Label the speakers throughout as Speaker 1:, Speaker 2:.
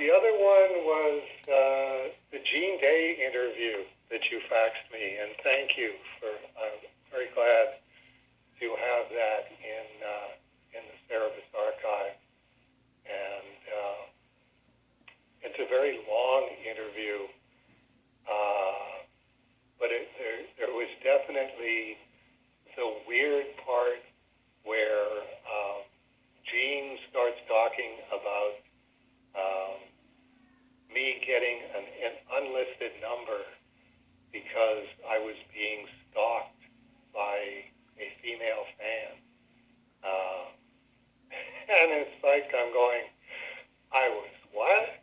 Speaker 1: the other one was the Gene Day interview that you faxed me, and thank you for. I'm very glad to have that in the Cerebus archive, and it's a very long interview, but there was definitely the weird part where Gene starts talking about me getting an unlisted number because I was being stalked by a female fan. And it's like I'm going, I was what?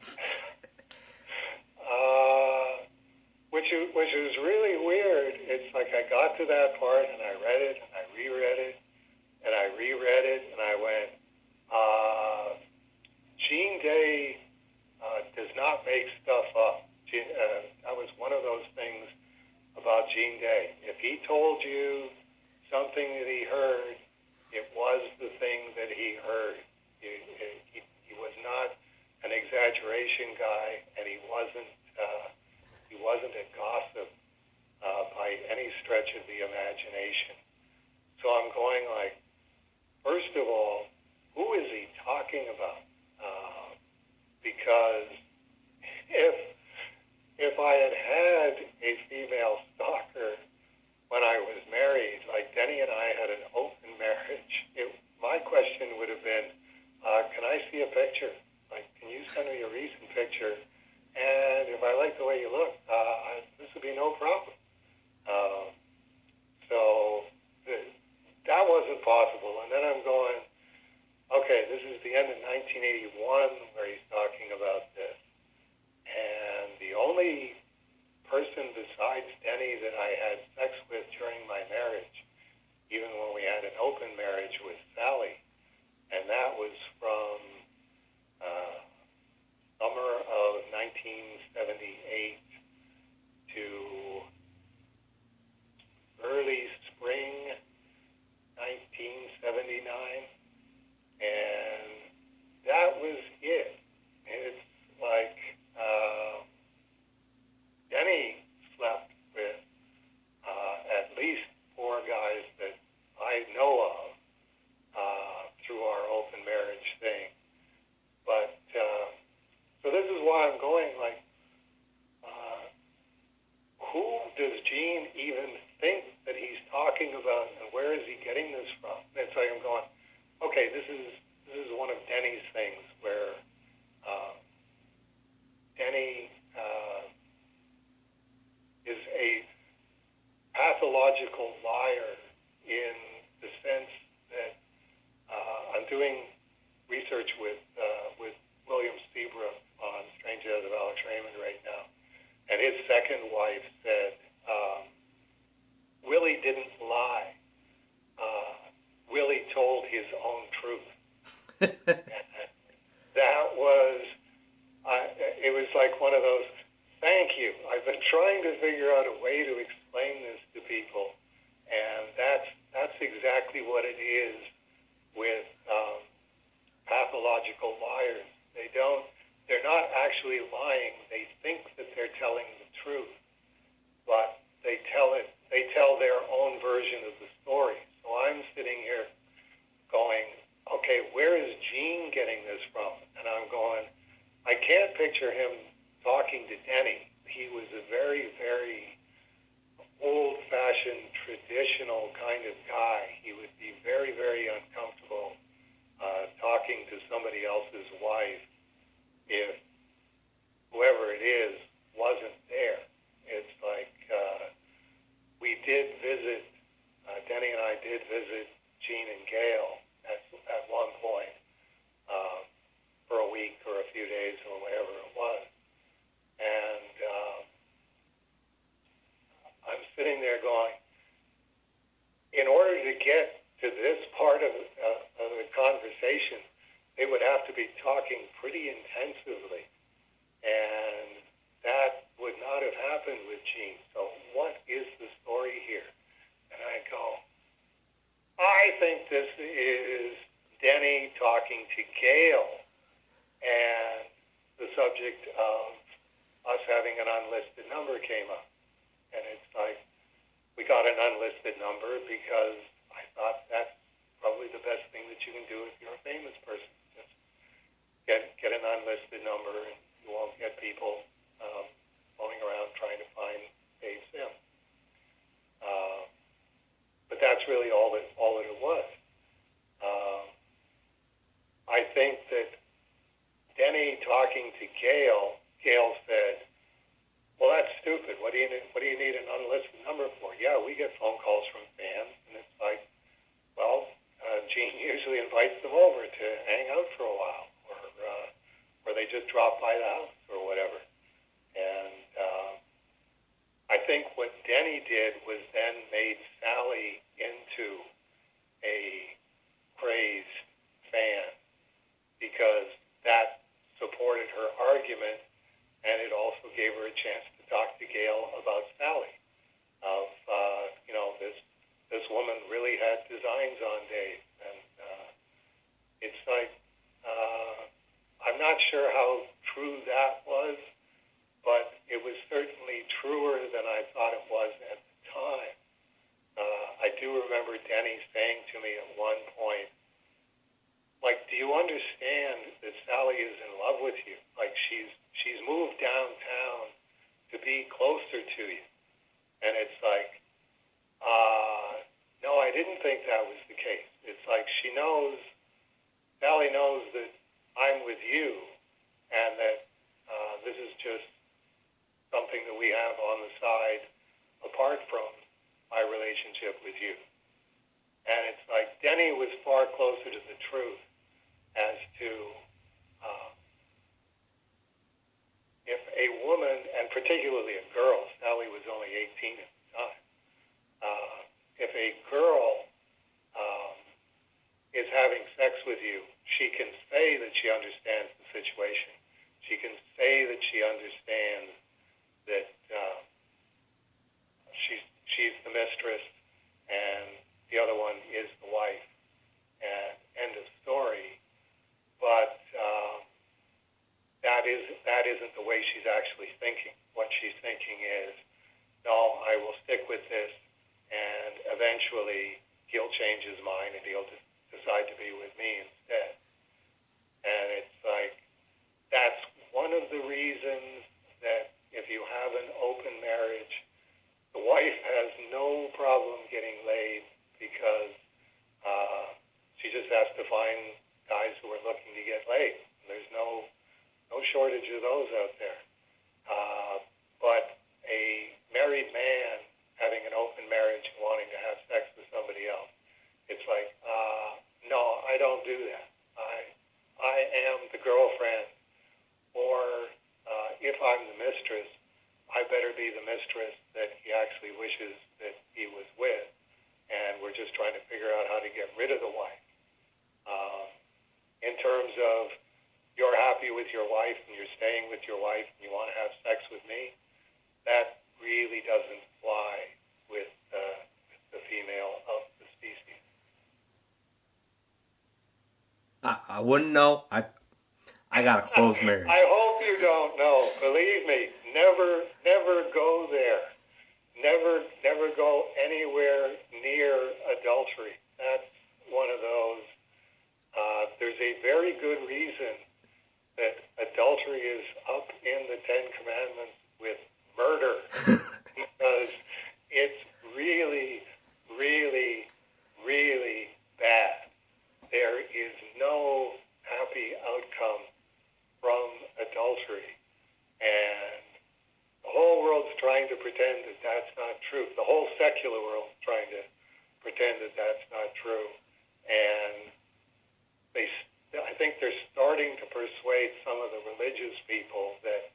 Speaker 1: Which is really weird. It's like I got to that part and I read it and I reread it and I reread it and I went, Gene Day does not make stuff up. That was one of those things about Gene Day. If he told you something that he heard, it was the thing that he heard. He was not an exaggeration guy, and he wasn't a gossip by any stretch of the imagination. So I'm going like, first of all, who is he talking about? Because if I had had a female stalker when I was married, like Denny and I had an open marriage, my question would have been, can I see a picture? Like, can you send me a recent picture? And if I like the way you look, this would be no problem. So that wasn't possible. And then I'm going, okay, this is the end of 1981 where he's talking about this. And the only person besides Denny that I had sex with during my marriage, even when we had an open marriage, was Sally. And that was from summer of 1978 to early spring 1979. And that was it. It's like Denny slept with at least 4 guys that I know of through our open marriage thing. But so this is why I'm going like, who does Gene even think that he's talking about, and where is he getting this from? It's like I'm going, okay, this is one of Denny's things where Denny is a pathological liar in the sense that I'm doing research with William Seabrook on Strange Tales of Alex Raymond right now, and his second wife said, Willie didn't lie. Willie told his own truth. That was, it was like one of those, thank you. I've been trying to figure out a way to explain this to people, and that's exactly what it is with pathological liars. They're not actually lying. They think that they're telling the truth, but they tell their own version of the story. So I'm sitting here going, okay, where is Gene getting this from? And I'm going, I can't picture him talking to Denny. He was a very, very old-fashioned, traditional kind of guy. He would be very, very uncomfortable talking to somebody else's wife if whoever it is wasn't there. It's like we did visit, Denny and I did visit Gene and Gail at one point for a week or a few days or whatever it was. And I'm sitting there going, in order to get to this part of the conversation, they would have to be talking pretty intensively. And that would not have happened with Gene. So what is the story here? And I go, I think this is Denny talking to Gail, and the subject subject of us having an unlisted number came up. And it's like, we got an unlisted number because I thought that's probably the best thing that you can do if you're a famous person. Just get an unlisted number, and you won't get people phoning around trying to find Dave Sim. But that's really all that it was. I think that Denny talking to Gail said, "Well, that's stupid. What do you need an unlisted number for?" Yeah, we get phone calls from fans, and it's like, well, Gene usually invites them over to hang out for a while, or they just drop by the house or whatever. And I think what Denny did was then made Sally into a crazed fan, because that supported her argument, and it also gave her a chance to talk to Gail about Sally. Of this woman really had designs on Dave, and it's like, I'm not sure how true that was, but it was certainly truer than I thought it was at the time. I do remember Denny saying to me at one point, like, do you understand that Sally is in love with you? Like, she's moved downtown to be closer to you. And it's like, no, I didn't think that was the case. It's like Sally knows that I'm with you, and that this is just something that we have on the side apart from my relationship with you. And it's like, Denny was far closer to the truth as to if a woman, and particularly a girl, Sally was only 18 at the time, if a girl is having sex with you, she can say that she understands the situation. She can say that she understands that she's the mistress and the other one is the wife, and end of story. But that isn't the way she's actually thinking. What she's thinking is, no, I will stick with this, and eventually he'll change his mind and he'll decide to be with me instead. And it's like, that's one of the reasons that if you have an open marriage, the wife has no problem getting laid, because she just has to find guys who are looking to get laid. There's no shortage of those out there. But a married man having an open marriage and wanting to have sex with somebody else, it's like, no, I don't do that. I am the girlfriend, or if I'm the mistress, I better be the mistress that he actually wishes that he was with, and we're just trying to figure out how to get rid of the wife. In terms of, you're happy with your wife and you're staying with your wife and you want to have sex with me, that really doesn't fly with the female of the species.
Speaker 2: I wouldn't know. I got a closed marriage.
Speaker 1: I hope you don't know. Believe me, never go there. Never go anywhere near adultery. That's one of those. There's a very good reason that adultery is up in the Ten Commandments with murder, because it's really, really, really bad. There is no happy outcome from adultery, and the whole world's trying to pretend that that's not true. The whole secular world's trying to pretend that that's not true, and I think they're starting to persuade some of the religious people that,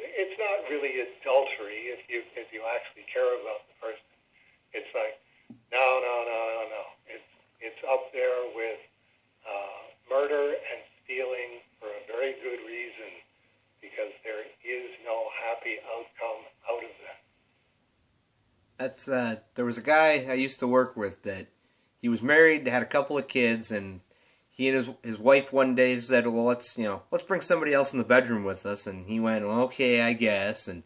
Speaker 1: it's not really adultery if you actually care about the person. It's like, no. It's up there with murder and stealing for a very good reason, because there is no happy outcome out of that.
Speaker 2: There was a guy I used to work with that he was married, had a couple of kids, and he and his wife one day said, well, let's bring somebody else in the bedroom with us, and he went, well, okay, I guess, and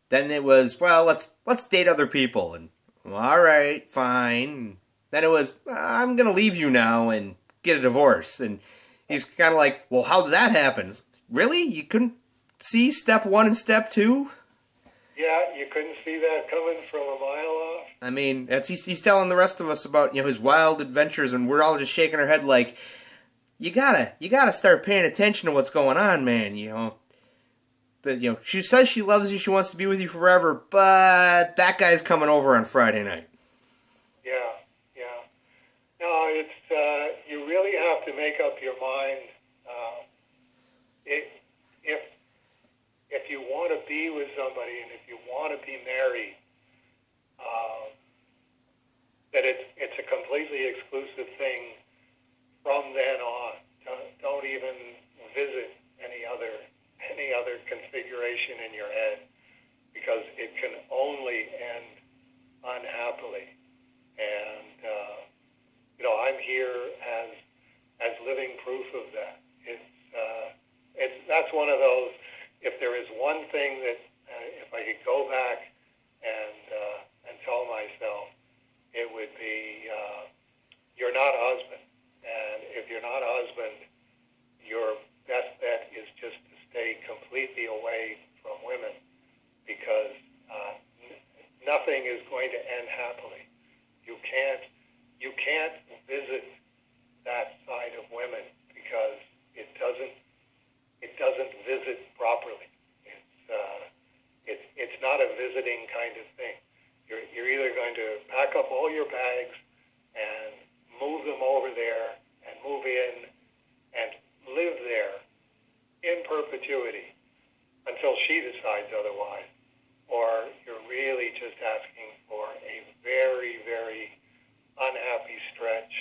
Speaker 2: then it was, well, let's date other people, and well, all right, fine. Then it was, I'm gonna leave you now and get a divorce, and he's kind of like, well, how did that happen? Really? You couldn't see step one and step two?
Speaker 1: Yeah, you couldn't see that coming from a mile off.
Speaker 2: I mean, he's telling the rest of us about his wild adventures, and we're all just shaking our head like, you gotta start paying attention to what's going on, man. She says she loves you, she wants to be with you forever, but that guy's coming over on Friday night.
Speaker 1: Yeah, yeah. No, it's you really have to make up your mind. If you want to be with somebody and if you want to be married, that it's a completely exclusive thing from then on. Don't even visit any other configuration in your head, because it can only end unhappily. And I'm here as living proof of that. That's one of those. If there is one thing that if I could go back and tell myself, it would be you're not a husband, and if you're not a husband, your best bet is just to stay completely away from women, because nothing is going to end happily. You can't visit that side of women, because it doesn't visit properly. It's not a visiting kind of thing. You're either going to pack up all your bags and move them over there and move in and live there in perpetuity until she decides otherwise, or you're really just asking for a very, very unhappy stretch.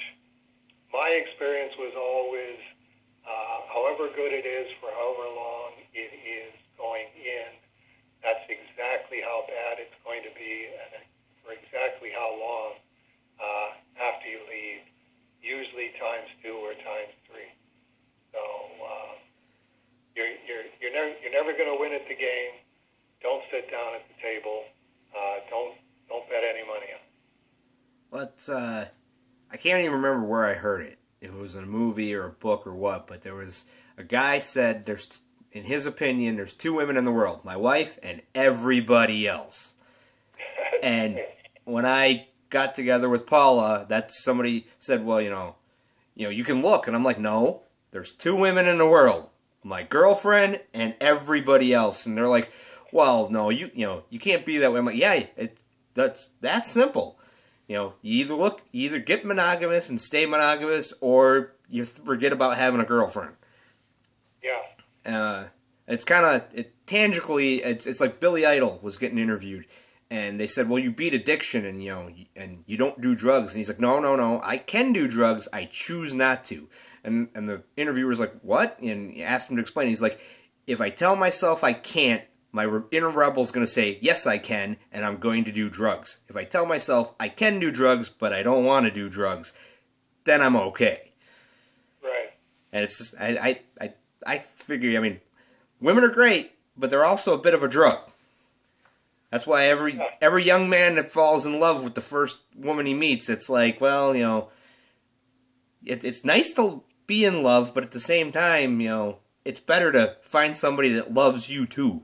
Speaker 1: My experience was always, however good it is for however long it is going in, that's exactly how bad it's going to be, and for exactly how long after you leave, usually times 2 or times 3. So you're never going to win at the game. Don't sit down at the table. Don't bet any money on it.
Speaker 2: But I can't even remember where I heard it. If it was in a movie or a book or what, but there was a guy said in his opinion, there's 2 women in the world, my wife and everybody else. And when I got together with Paula, somebody said, well, you can look, and I'm like, no, there's 2 women in the world, my girlfriend and everybody else. And they're like, well, no, you can't be that way. I'm like, yeah, that's simple. You either get monogamous and stay monogamous, or you forget about having a girlfriend.
Speaker 1: Yeah.
Speaker 2: It's kind of tangibly. It's like Billy Idol was getting interviewed, and they said, "Well, you beat addiction, and you don't do drugs." And he's like, "No, I can do drugs. I choose not to." And the interviewer's like, "What?" And he asked him to explain. He's like, "If I tell myself I can't, my inner rebel's going to say, yes, I can, and I'm going to do drugs. If I tell myself I can do drugs, but I don't want to do drugs, then I'm okay."
Speaker 1: Right.
Speaker 2: And it's just, I figure, women are great, but they're also a bit of a drug. That's why every young man that falls in love with the first woman he meets, it's like, well, it's nice to be in love, but at the same time, it's better to find somebody that loves you too.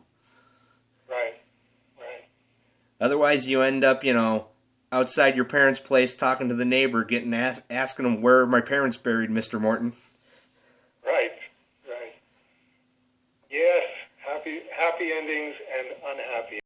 Speaker 1: Right.
Speaker 2: Otherwise, you end up, outside your parents' place talking to the neighbor, asking them, where are my parents buried, Mr. Morton?
Speaker 1: Right. Yes, happy endings and unhappy